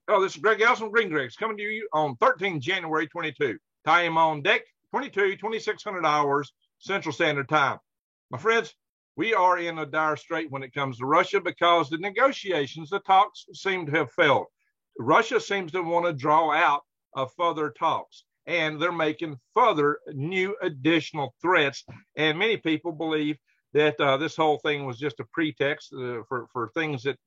Oh, this is Greg Ellison, Green Greg's coming to you on 13 January 22. Time on deck, 2600 hours Central Standard Time. My friends, we are in a dire strait when it comes to Russia because the negotiations, the talks seem to have failed. Russia seems to want to draw out further talks, and they're making further new additional threats. And many people believe that this whole thing was just a pretext for things that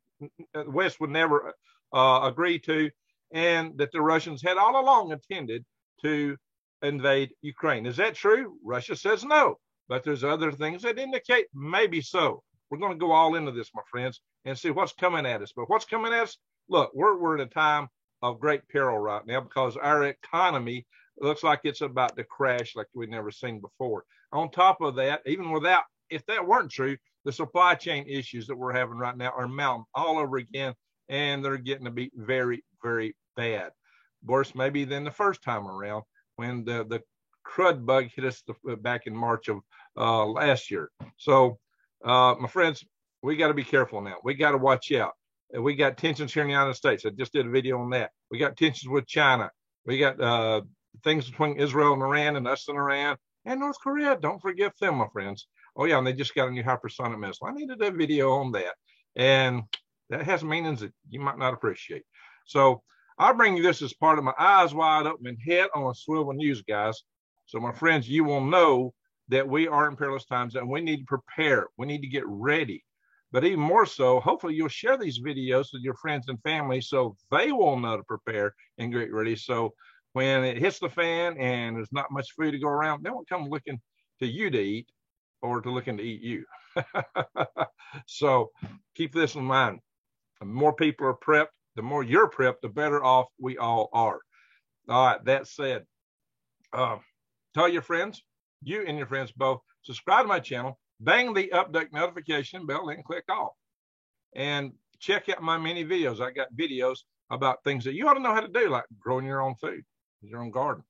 the West would never agree to, and that the Russians had all along intended to invade Ukraine. Is that true? Russia says no, but there's other things that indicate maybe so. We're going to go all into this, my friends, and see what's coming at us. But what's coming at us? Look, we're in a time of great peril right now because our economy looks like it's about to crash like we've never seen before. On top of that, even without, if that weren't true, the supply chain issues that we're having right now are mounting all over again, and they're getting to be very, very bad. Worse maybe than the first time around when the crud bug hit us back in March of last year. So, my friends, we got to be careful now. We got to watch out. We got tensions here in the United States. I just did a video on that. We got tensions with China. We got things between Israel and Iran and us and Iran and North Korea. Don't forget them, my friends. Oh, yeah, and they just got a new hypersonic missile. I needed a video on that. And that has meanings that you might not appreciate. So I'll bring you this as part of my eyes wide open and head on a swivel news, guys. So, my friends, you will know that we are in perilous times and we need to prepare. We need to get ready. But even more so, hopefully you'll share these videos with your friends and family so they will know to prepare and get ready. So when it hits the fan and there's not much food to go around, they won't come looking to you to eat or to looking to eat you. So keep this in mind. The more people are prepped, the more you're prepped, the better off we all are. All right, that said, tell your friends, you and your friends both, subscribe to my channel, bang the update notification bell, and click all. And check out my many videos. I got videos about things that you ought to know how to do, like growing your own food, your own garden.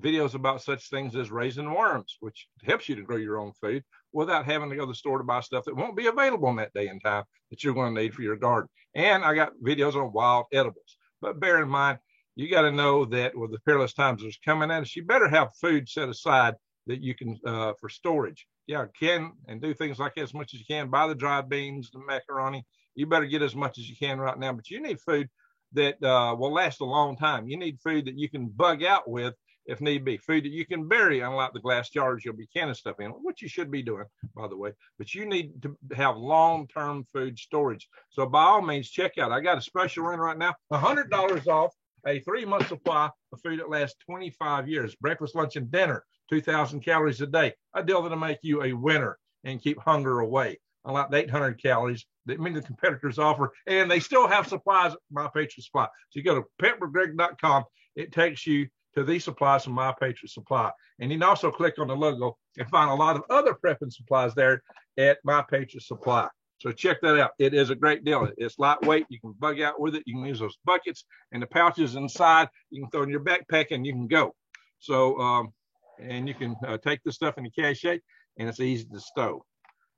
Videos about such things as raising worms, which helps you to grow your own food without having to go to the store to buy stuff that won't be available in that day and time that you're going to need for your garden. And I got videos on wild edibles. But bear in mind, you got to know that with the perilous times that's coming at us, you better have food set aside that you can for storage. Yeah, can and do things like that as much as you can. Buy the dried beans, the macaroni. You better get as much as you can right now. But you need food that will last a long time. You need food that you can bug out with if need be. Food that you can bury, unlike the glass jars you'll be canning stuff in, which you should be doing, by the way. But you need to have long-term food storage. So by all means, check out. I got a special run right now, $100 off a 3-month supply of food that lasts 25 years. Breakfast, lunch, and dinner, 2,000 calories a day. A deal that'll make you a winner and keep hunger away. Unlike the 800 calories that many of the competitors offer, and they still have supplies at My Patriot Supply. So you go to peppergreg.com. It takes you to these supplies from My Patriot Supply. And you can also click on the logo and find a lot of other prepping supplies there at My Patriot Supply. So check that out. It is a great deal. It's lightweight. You can bug out with it. You can use those buckets and the pouches inside. You can throw in your backpack and you can go. So, and you can take this stuff in the cache, and it's easy to stow.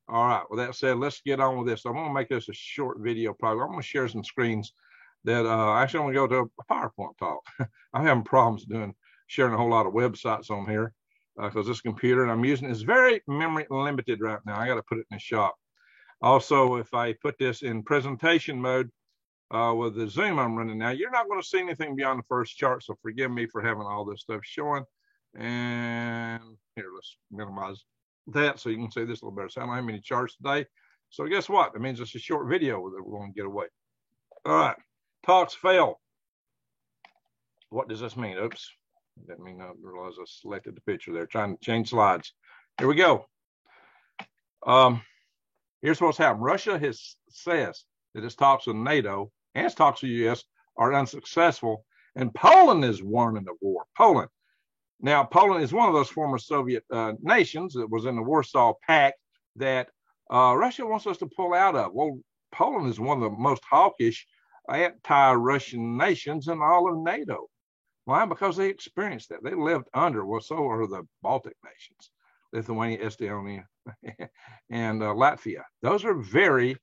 All right. With that said, let's get on with this. I'm going to make this a short video probably. I'm going to share some screens that actually I'm going to go to a PowerPoint talk. I'm having problems sharing a whole lot of websites on here because this computer that I'm using is very memory limited right now. I got to put it in the shop. Also, if I put this in presentation mode with the Zoom I'm running now, you're not going to see anything beyond the first chart. So forgive me for having all this stuff showing. And here, let's minimize that so you can see this a little better. So I don't have many charts today. So guess what? That means it's a short video that we're going to get away. All right. Talks fail. What does this mean? Oops. Didn't mean to realize I selected the picture there. Trying to change slides. Here we go. Here's what's happened. Russia says that its talks with NATO and its talks with the U.S. are unsuccessful, and Poland is warning of war. Poland. Now, Poland is one of those former Soviet nations that was in the Warsaw Pact that Russia wants us to pull out of. Well, Poland is one of the most hawkish anti-Russian nations in all of NATO. Why? Because they experienced that. They lived under, well, so are the Baltic nations, Lithuania, Estonia, and Latvia. Those are very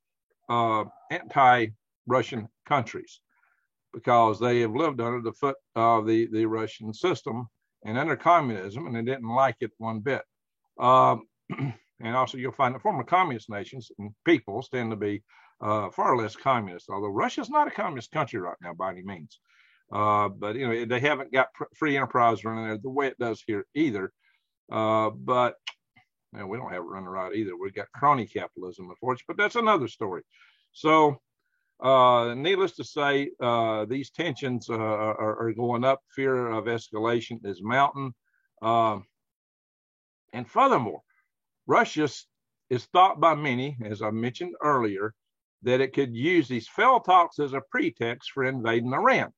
anti-Russian countries. because they have lived under the foot of the Russian system and under communism, and they didn't like it one bit. And also, you'll find that former communist nations and peoples tend to be far less communist, although Russia's not a communist country right now by any means. But, they haven't got free enterprise running there the way it does here either. But we don't have it running right either. We've got crony capitalism, unfortunately, but that's another story. So, needless to say, these tensions are going up. Fear of escalation is mounting. And furthermore, Russia is thought by many, as I mentioned earlier, that it could use these failed talks as a pretext for invading Iran.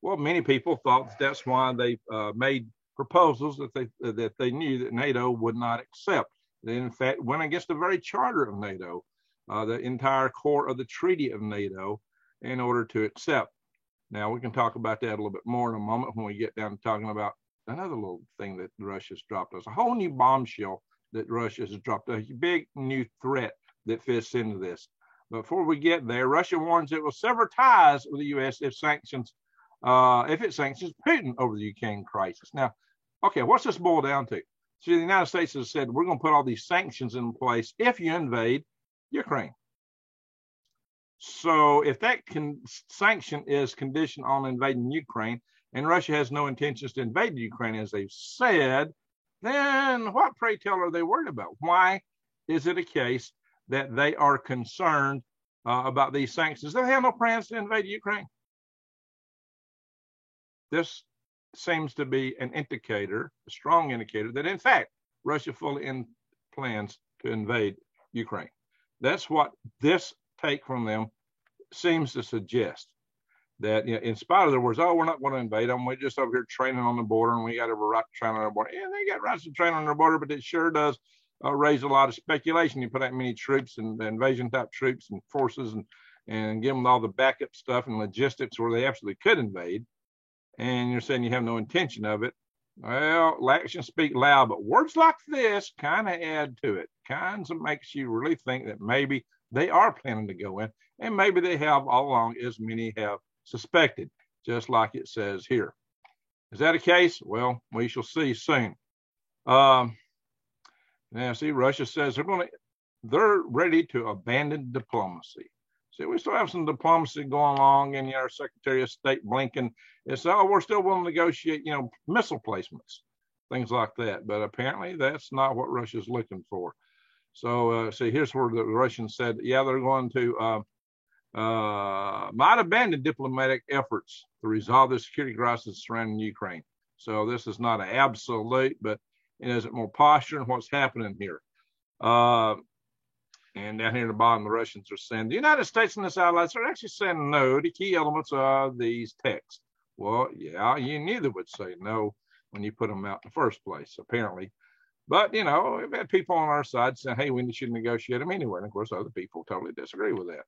Well, many people thought that's why they made proposals that they knew that NATO would not accept. They, in fact, went against the very charter of NATO, the entire core of the treaty of NATO, in order to accept. Now, we can talk about that a little bit more in a moment when we get down to talking about another little thing that Russia's dropped us, a whole new bombshell that Russia has dropped, a big new threat that fits into this. But before we get there, Russia warns it will sever ties with the U.S. if it sanctions Putin over the Ukraine crisis. Now, okay, what's this boil down to? So the United States has said, we're going to put all these sanctions in place if you invade Ukraine. So if that sanction is conditioned on invading Ukraine, and Russia has no intentions to invade Ukraine, as they've said, then what, pray tell, are they worried about? Why is it a case that they are concerned about these sanctions? They have no plans to invade Ukraine. This seems to be an indicator, a strong indicator, that in fact, Russia fully plans to invade Ukraine. That's what this take from them seems to suggest. That in spite of their words, we're not going to invade them. We're just over here training on the border, and we got every right to train on our border. And they got rights to train on their border, but it sure does raise a lot of speculation. You put out many troops and invasion type troops and forces and give them all the backup stuff and logistics where they absolutely could invade. And you're saying you have no intention of it. Well, actions speak loud, but words like this kind of add to it. Kinds of makes you really think that maybe they are planning to go in, and maybe they have all along, as many have suspected, just like it says here. Is that a case? Well, we shall see soon. Now, see, Russia says they're ready to abandon diplomacy. See, we still have some diplomacy going along, and our Secretary of State Blinken is, we're still willing to negotiate, missile placements, things like that. But apparently, that's not what Russia's looking for. So, see, here's where the Russians said, they're going to might abandon diplomatic efforts to resolve the security crisis surrounding Ukraine. So this is not an absolute, but it is more posture in what's happening here. And down here at the bottom, the Russians are saying the United States and its allies are actually saying no to key elements of these texts. Well, yeah, you neither would say no when you put them out in the first place, apparently. But, we've had people on our side saying, hey, we should negotiate them anyway. And of course, other people totally disagree with that.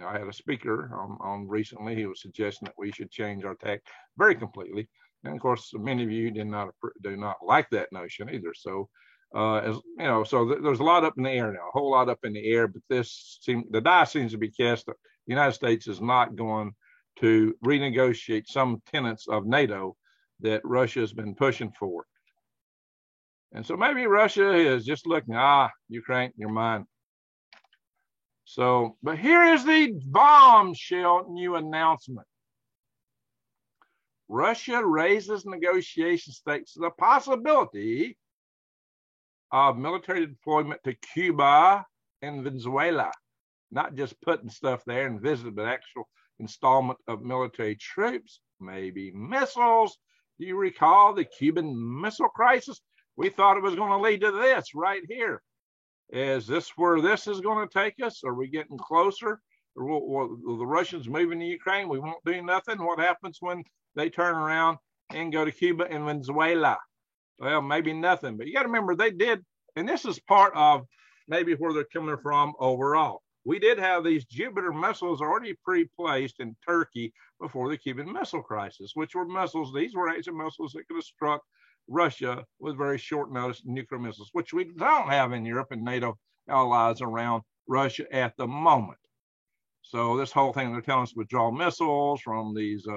I had a speaker on recently. He was suggesting that we should change our tack very completely. And of course, many of you do not like that notion either. So, there's a lot up in the air now, a whole lot up in the air. But the die seems to be cast. The United States is not going to renegotiate some tenets of NATO that Russia has been pushing for. And so maybe Russia is just looking, Ukraine, you're mine. So, but here is the bombshell new announcement. Russia raises negotiation stakes to the possibility of military deployment to Cuba and Venezuela. Not just putting stuff there and visit, but actual installment of military troops, maybe missiles. Do you recall the Cuban Missile Crisis? We thought it was going to lead to this right here. Is this where this is going to take us? Are we getting closer? Or will the Russians move into Ukraine? We won't do nothing. What happens when they turn around and go to Cuba and Venezuela? Well, maybe nothing. But you got to remember, they did, and this is part of maybe where they're coming from overall. We did have these Jupiter missiles already pre-placed in Turkey before the Cuban Missile Crisis, which were missiles. These were actually missiles that could have struck Russia with very short notice nuclear missiles, which we don't have in Europe and NATO allies around Russia at the moment. So this whole thing, they're telling us to withdraw missiles from these,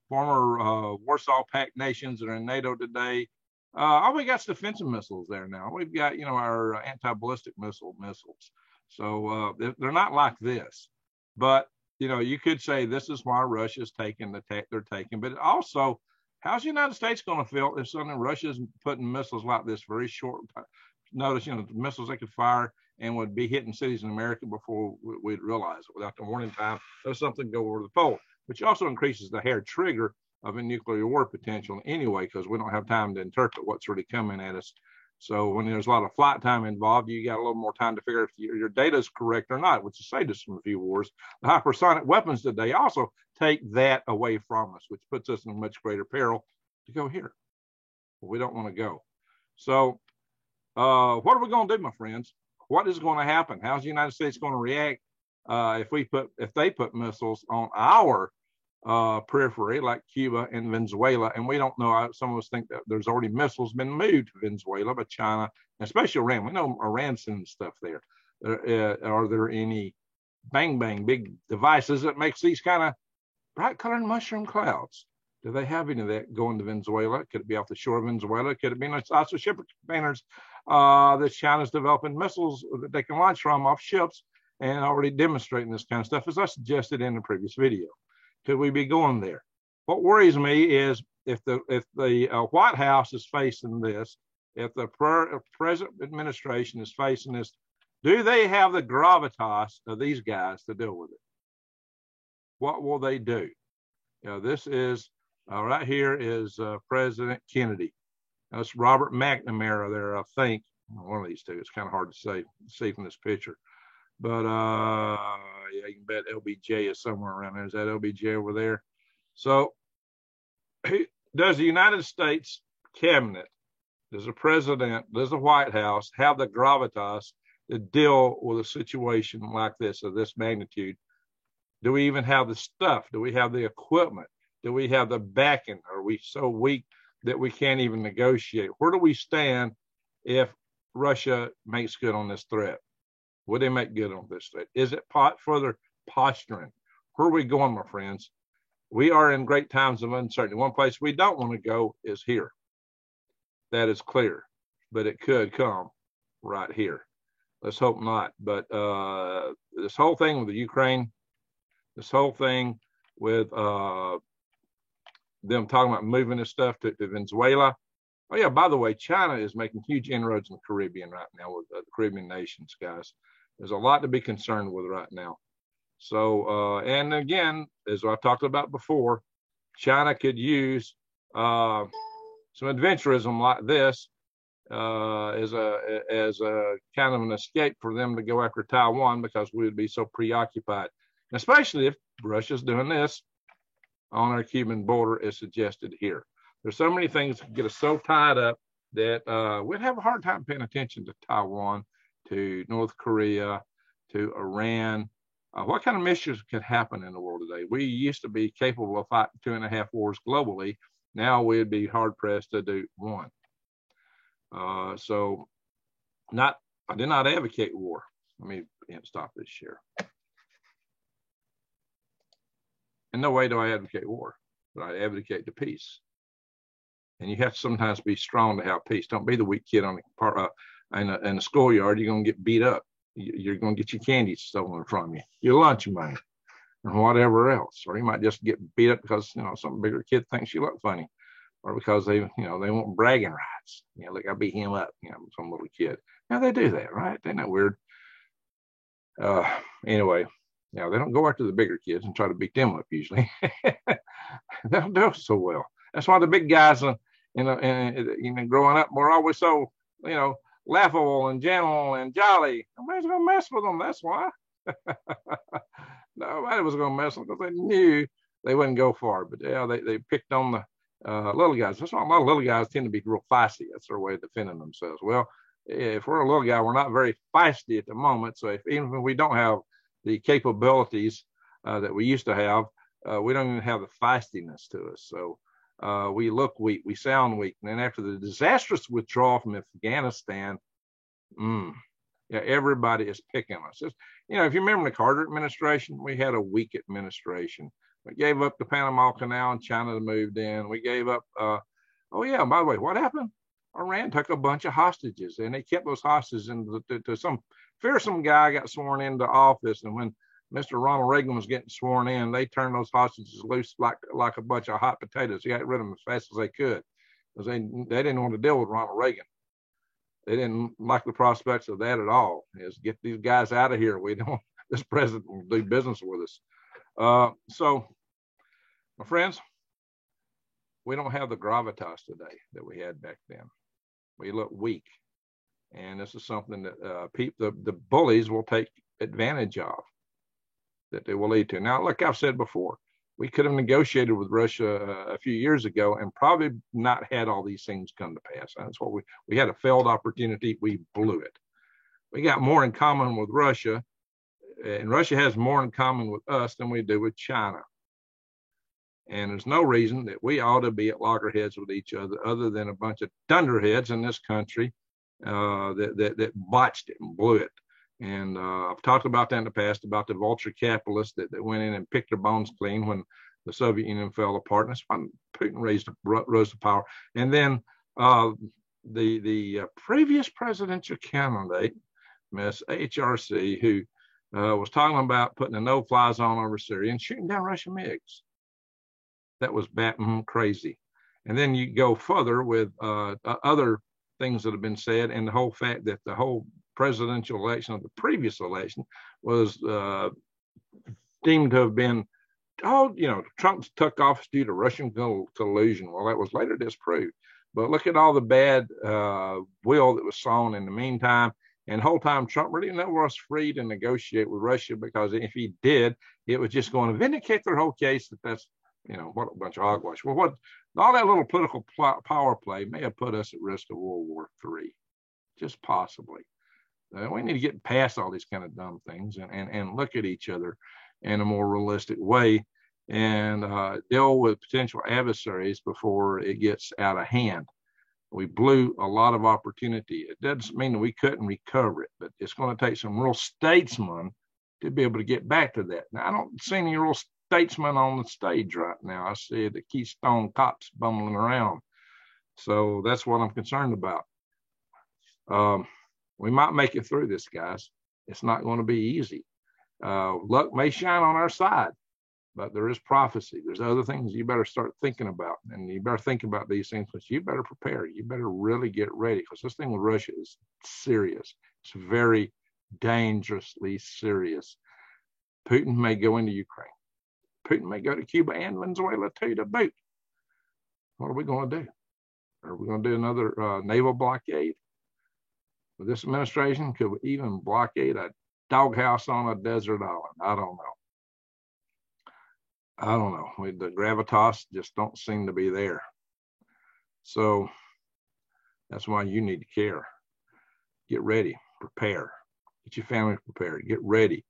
former Warsaw Pact nations that are in NATO today. All we got is defensive missiles there now. We've got, our anti-ballistic missiles. So they're not like this. But, you could say this is why Russia's taking the tech they're taking. But also, how's the United States going to feel if suddenly Russia's putting missiles like this very short notice, the missiles they could fire and would be hitting cities in America before we'd realize it. Without the warning time, there's something go over the pole, which also increases the hair trigger of a nuclear war potential anyway, because we don't have time to interpret what's really coming at us. So when there's a lot of flight time involved, you got a little more time to figure if your data is correct or not, which is sadist from a few wars. The hypersonic weapons today also take that away from us, which puts us in much greater peril to go here. We don't want to go. So what are we going to do, my friends? What is going to happen? How's the United States going to react if they put missiles on our periphery, like Cuba and Venezuela? And we don't know. Some of us think that there's already missiles been moved to Venezuela by China, and especially Iran. We know Iran's sending stuff there. Are there any bang big devices that makes these kind of bright colored mushroom clouds? Do they have any of that going to Venezuela? Could it be off the shore of Venezuela? Could it be also ship containers that China's developing missiles that they can launch from off ships and already demonstrating this kind of stuff, as I suggested in the previous video? Could we be going there? What worries me is if the White House is facing this, if the present administration is facing this, do they have the gravitas of these guys to deal with it? What will they do? This is right here is President Kennedy. That's Robert McNamara there, I think. One of these two. It's kind of hard to see from this picture. But yeah, you can bet LBJ is somewhere around there. Is that LBJ over there? So does the United States cabinet, does the president, does the White House have the gravitas to deal with a situation like this, of this magnitude? Do we even have the stuff? Do we have the equipment? Do we have the backing? Are we so weak that we can't even negotiate? Where do we stand if Russia makes good on this threat? Would they make good on this threat? Is it further posturing? Where are we going, my friends? We are in great times of uncertainty. One place we don't want to go is here. That is clear, but it could come right here. Let's hope not. But this whole thing with the Ukraine, this whole thing with them talking about moving this stuff to Venezuela. Oh yeah, by the way, China is making huge inroads in the Caribbean right now with the Caribbean nations, guys. There's a lot to be concerned with right now. So, and again, as I've talked about before, China could use some adventurism like this as a kind of an escape for them to go after Taiwan, because we would be so preoccupied, especially if Russia's doing this on our Cuban border as suggested here. There's so many things that get us so tied up that we'd have a hard time paying attention to Taiwan, to North Korea, to Iran. What kind of mischief could happen in the world today? We used to be capable of fighting 2.5 wars globally. Now we'd be hard pressed to do one. So I did not advocate war. Let me stop this share. In no way do I advocate war, but I advocate the peace. And you have to sometimes be strong to have peace. Don't be the weak kid on the in the schoolyard. You're going to get beat up. You're going to get your candy stolen from you, your lunch money, and whatever else. Or you might just get beat up because some bigger kid thinks you look funny, or because they want bragging rights. Look, I beat him up. Some little kid. Now they do that, right? Ain't that weird? Anyway. They don't go after the bigger kids and try to beat them up usually. They don't do it so well. That's why the big guys, growing up, were always so, laughable and gentle and jolly. Nobody's going to mess with them. That's why. Nobody was going to mess with them because they knew they wouldn't go far. But yeah, they picked on the little guys. That's why a lot of little guys tend to be real feisty. That's their way of defending themselves. Well, if we're a little guy, we're not very feisty at the moment. So even if we don't have the capabilities that we used to have, we don't even have the feistiness to us. So we look weak, we sound weak. And then after the disastrous withdrawal from Afghanistan, everybody is picking us. if you remember the Carter administration, we had a weak administration. We gave up the Panama Canal and China moved in. We gave up, oh yeah, by the way, what happened? Iran took a bunch of hostages and they kept those hostages to some fearsome guy got sworn into office. And when Mr. Ronald Reagan was getting sworn in, they turned those hostages loose like a bunch of hot potatoes. They got rid of them as fast as they could because they didn't want to deal with Ronald Reagan. They didn't like the prospects of that at all. Is get these guys out of here. We don't. This president will do business with us. So, my friends, we don't have the gravitas today that we had back then. We look weak, and this is something that the bullies will take advantage of. That they will lead to. Now, like I've said before, we could have negotiated with Russia a few years ago and probably not had all these things come to pass. That's what we had a failed opportunity. We blew it. We got more in common with Russia, and Russia has more in common with us than we do with China. And there's no reason that we ought to be at loggerheads with each other than a bunch of dunderheads in this country that botched it and blew it. And I've talked about that in the past, about the vulture capitalists that went in and picked their bones clean when the Soviet Union fell apart. And that's why Putin rose to power. And then the previous presidential candidate, Miss HRC, who was talking about putting a no-fly zone over Syria and shooting down Russian MiGs. That was batting crazy. And then you go further with other things that have been said, and the whole fact that the whole presidential election of the previous election was deemed to have been, Trump took office due to Russian collusion. Well, that was later disproved. But look at all the bad will that was sown in the meantime. And the whole time, Trump really never was free to negotiate with Russia, because if he did, it was just going to vindicate their whole case that's, what a bunch of hogwash. Well, all that little political power play may have put us at risk of World War III, just possibly. We need to get past all these kind of dumb things and look at each other in a more realistic way and deal with potential adversaries before it gets out of hand. We blew a lot of opportunity. It doesn't mean that we couldn't recover it, but it's going to take some real statesmen to be able to get back to that. Now, I don't see any real statesmen on the stage right now. I see the Keystone Cops bumbling around. So that's what I'm concerned about. We might make it through this, guys. It's not going to be easy. Luck may shine on our side, but there is prophecy. There's other things you better start thinking about, and you better think about these things, but you better prepare. You better really get ready, because this thing with Russia is serious. It's very dangerously serious. Putin may go into Ukraine. Putin may go to Cuba and Venezuela too to boot. What are we going to do? Are we going to do another naval blockade? With this administration, could we even blockade a doghouse on a desert island? I don't know. The gravitas just don't seem to be there. So that's why you need to care. Get ready, prepare, get your family prepared, get ready.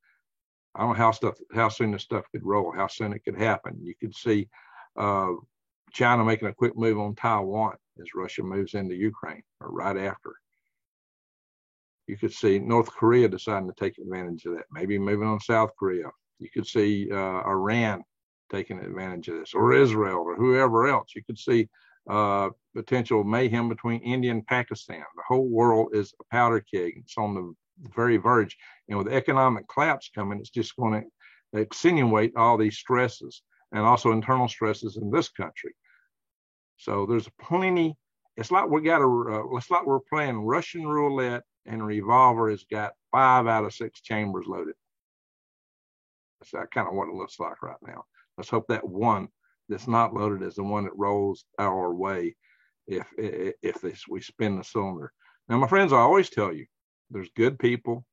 I don't know how soon this stuff could roll, how soon it could happen. You could see China making a quick move on Taiwan as Russia moves into Ukraine, or right after. You could see North Korea deciding to take advantage of that, maybe moving on South Korea. You could see Iran taking advantage of this, or Israel, or whoever else. You could see potential mayhem between India and Pakistan. The whole world is a powder keg. It's on the very verge. And with economic collapse coming, it's just going to accentuate all these stresses, and also internal stresses in this country. So there's plenty. It's like we're playing Russian roulette, and a revolver has got 5 out of 6 chambers loaded. That's kind of what it looks like right now. Let's hope that one that's not loaded is the one that rolls our way if we spin the cylinder. Now, my friends, I always tell you, there's good people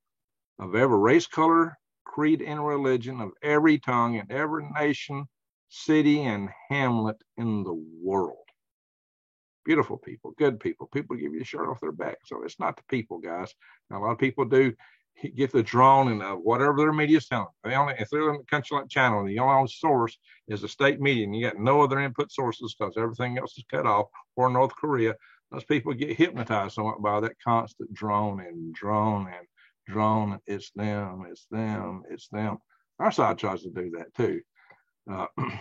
of every race, color, creed, and religion, of every tongue, in every nation, city, and hamlet in the world. Beautiful people, good people give you a shirt off their back. So it's not the people, guys. Now, a lot of people do get the drawn and whatever their media is telling them. If they're in a country like China, the only source is the state media, and you got no other input sources because everything else is cut off, or North Korea, those people get hypnotized somewhat by that constant drone and drone. It's them, it's them, it's them. Our side tries to do that too.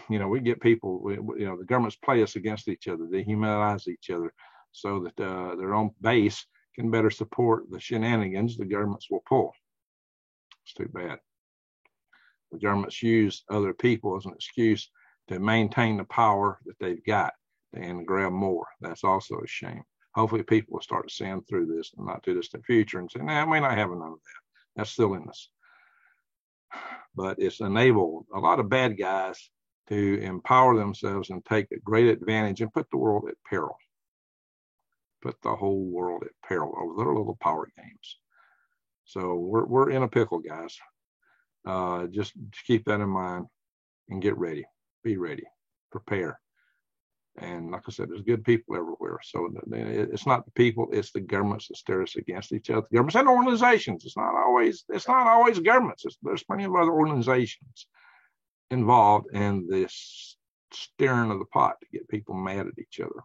We get people, the governments play us against each other. They humanize each other so that their own base can better support the shenanigans the governments will pull. It's too bad. The governments use other people as an excuse to maintain the power that they've got and grab more. That's also a shame. Hopefully people will start seeing through this and not do this in the future and say, nah, we not having none of that. That's still in us. But it's enabled a lot of bad guys to empower themselves and take a great advantage and put the world at peril. Put the whole world at peril over their little power games. So we're in a pickle, guys. Just keep that in mind and get ready. Be ready. Prepare. And like I said, there's good people everywhere. So it's not the people, it's the governments that steer us against each other. The governments and organizations. It's not always governments. There's plenty of other organizations involved in this stirring of the pot to get people mad at each other.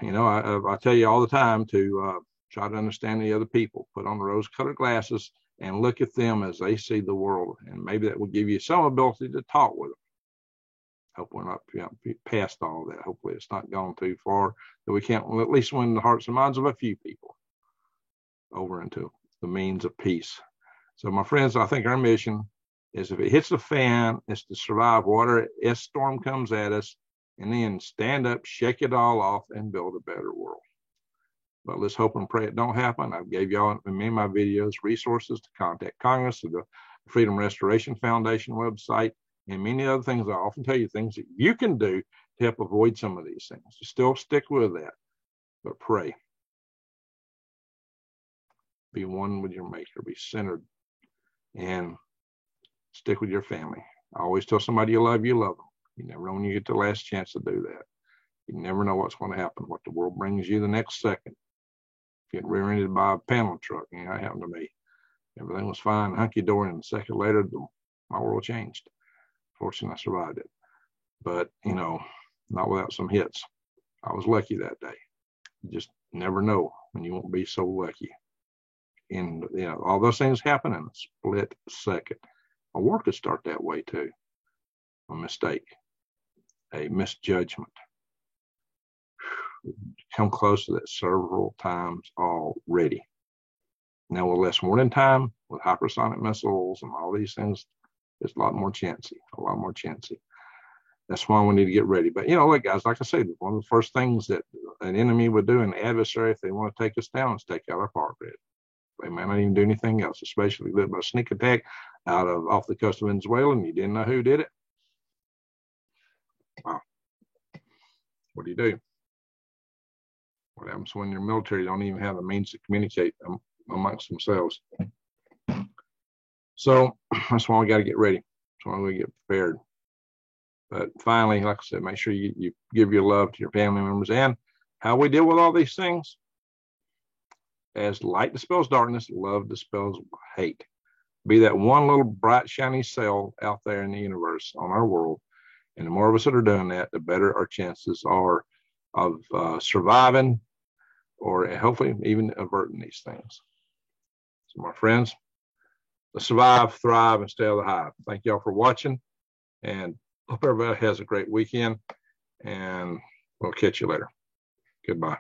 I tell you all the time to try to understand the other people, put on the rose-colored glasses and look at them as they see the world. And maybe that will give you some ability to talk with them. Hope we're not past all that. Hopefully it's not gone too far that we can't at least win the hearts and minds of a few people over into the means of peace. So my friends, I think our mission is if it hits the fan, is to survive whatever storm comes at us and then stand up, shake it all off and build a better world. But let's hope and pray it don't happen. I've gave y'all in many of my videos resources to contact Congress, to the Freedom Restoration Foundation website, and many other things. I often tell you things that you can do to help avoid some of these things. You still stick with that, but pray. Be one with your Maker. Be centered, and stick with your family. I always tell somebody you love them. You never know when you get the last chance to do that. You never know what's going to happen, what the world brings you the next second. Get rear-ended by a panel truck. That happened to me. Everything was fine, hunky-dory, and a second later, my world changed. Fortunately, I survived it. But, not without some hits. I was lucky that day. You just never know when you won't be so lucky. And, all those things happen in a split second. A war could start that way, too. A mistake. A misjudgment. Come close to that several times already. Now, with less warning time, with hypersonic missiles and all these things, it's a lot more chancy. That's why we need to get ready. But, look, guys, like I said, one of the first things that an enemy would do, an adversary, if they want to take us down, is take out our power grid. They may not even do anything else, especially if a sneak attack off the coast of Venezuela and you didn't know who did it. Wow. What do? What happens when your military don't even have the means to communicate amongst themselves? So that's why we got to get ready. That's why we get prepared. But finally, like I said, make sure you give your love to your family members. And how we deal with all these things, as light dispels darkness, love dispels hate. Be that one little bright, shiny cell out there in the universe on our world. And the more of us that are doing that, the better our chances are of surviving or hopefully even averting these things. So my friends, let's survive, thrive, and stay alive. Thank y'all for watching, and hope everybody has a great weekend, and we'll catch you later. Goodbye.